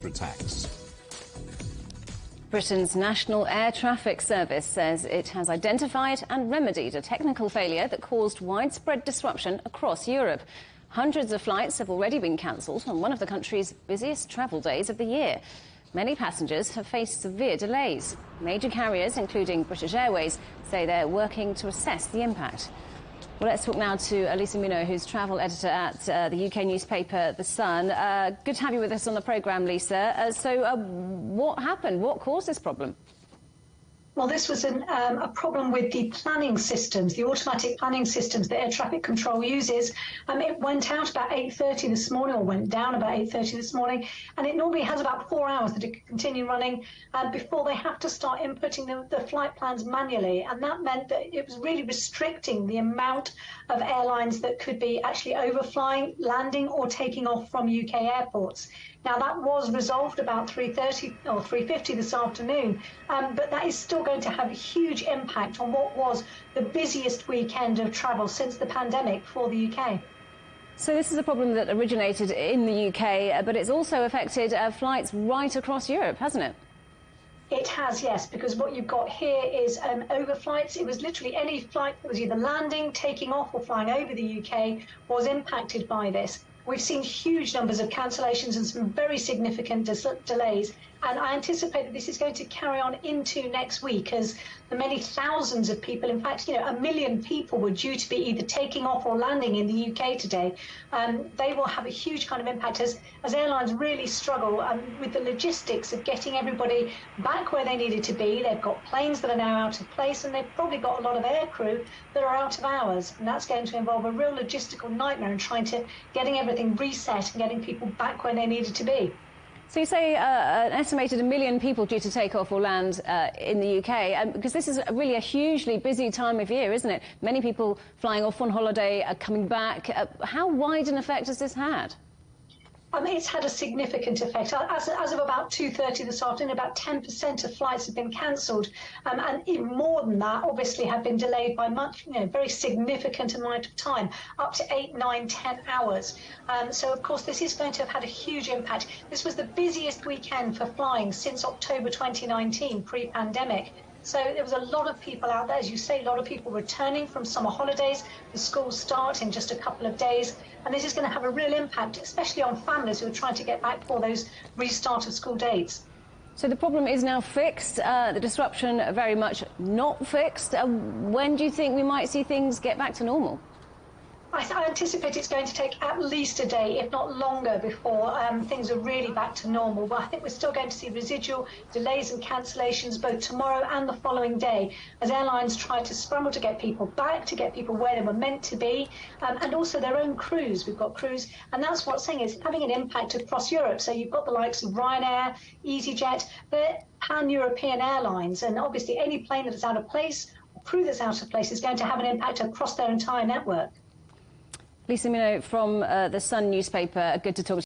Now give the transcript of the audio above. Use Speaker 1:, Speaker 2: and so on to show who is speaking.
Speaker 1: attacks.
Speaker 2: Britain's National Air Traffic Service says it has identified and remedied a technical failure that caused widespread disruption across Europe. Hundreds of flights have already been cancelled on one of the country's busiest travel days of the year. Many passengers have faced severe delays. Major carriers, including British Airways, say they're working to assess the impact. Well, let's talk now to Lisa Minot, who's travel editor at the UK newspaper The Sun. Good to have you with us on the programme, Lisa. What happened? What caused this problem?
Speaker 3: Well, this was a problem with the planning systems, the automatic planning systems that air traffic control uses. It went out about 8:30 this morning, or went down about 8:30 this morning, and it normally has about 4 hours that it can continue running before they have to start inputting the flight plans manually. And that meant that it was really restricting the amount of airlines that could be actually overflying, landing, or taking off from UK airports. Now, that was resolved about 3:30 or 3:50 this afternoon, but that is still going to have a huge impact on what was the busiest weekend of travel since the pandemic for the UK.
Speaker 2: So this is a problem that originated in the UK, but it's also affected flights right across Europe, hasn't it?
Speaker 3: It has, yes, because what you've got here is overflights. It was literally any flight that was either landing, taking off, or flying over the UK was impacted by this. We've seen huge numbers of cancellations and some very significant delays. And I anticipate that this is going to carry on into next week as the many thousands of people, in fact, 1 million people were due to be either taking off or landing in the UK today. They will have a huge kind of impact as airlines really struggle with the logistics of getting everybody back where they needed to be. They've got planes that are now out of place, and they've probably got a lot of aircrew that are out of hours. And that's going to involve a real logistical nightmare in getting everything reset and getting people back where they needed to be.
Speaker 2: So you say an estimated 1 million people due to take off or land in the UK, because this is really a hugely busy time of year, isn't it? Many people flying off on holiday are coming back. How wide an effect has this had?
Speaker 3: It's had a significant effect. As of about 2:30 this afternoon, about 10% of flights have been cancelled, and even more than that, obviously, have been delayed by very significant amount of time, up to 8, 9, 10 hours. So, of course, this is going to have had a huge impact. This was the busiest weekend for flying since October 2019, pre-pandemic. So there was a lot of people out there, as you say, a lot of people returning from summer holidays. The schools start in just a couple of days, and this is going to have a real impact, especially on families who are trying to get back for those restart of school dates.
Speaker 2: So the problem is now fixed, the disruption very much not fixed. When do you think we might see things get back to normal?
Speaker 3: I anticipate it's going to take at least a day, if not longer, before things are really back to normal. But I think we're still going to see residual delays and cancellations both tomorrow and the following day as airlines try to scramble to get people back, to get people where they were meant to be, and also their own crews. We've got crews, and that's what's saying is having an impact across Europe. So you've got the likes of Ryanair, EasyJet, they're pan-European airlines, and obviously any plane that is out of place, or crew that's out of place, is going to have an impact across their entire network.
Speaker 2: Lisa Minot from The Sun newspaper, good to talk to you.